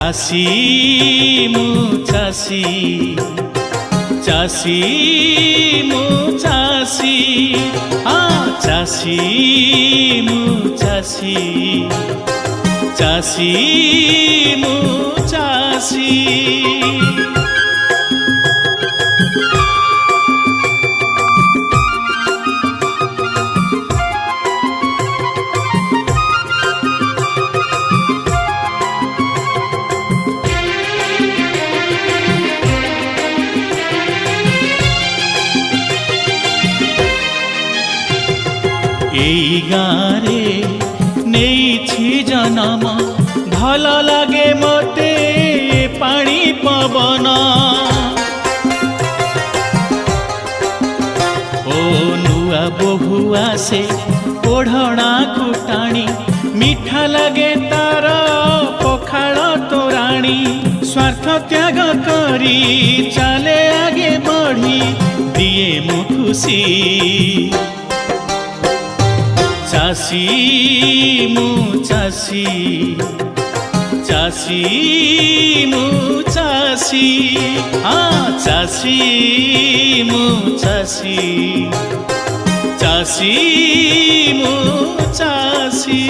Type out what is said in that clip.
চাষি মু চাষি চাষি মু চাষি চাষি মু চাষি চাষি মু চাষি এই গাঁরে নেইছি জনম ভাল লাগে মতে পানি পবন ও নুয়া বহু আসে ওঢ়ଣା কুটাণী মিঠা লাগে তার পখাল তোরাণী স্বার্থ ত্যাগ করি চালে আগে বঢ়ি দিয়ে মু খুশি চাষি মু চাষি চাষি মু চাষি চাষি মু চাষি চাষি মু চাষি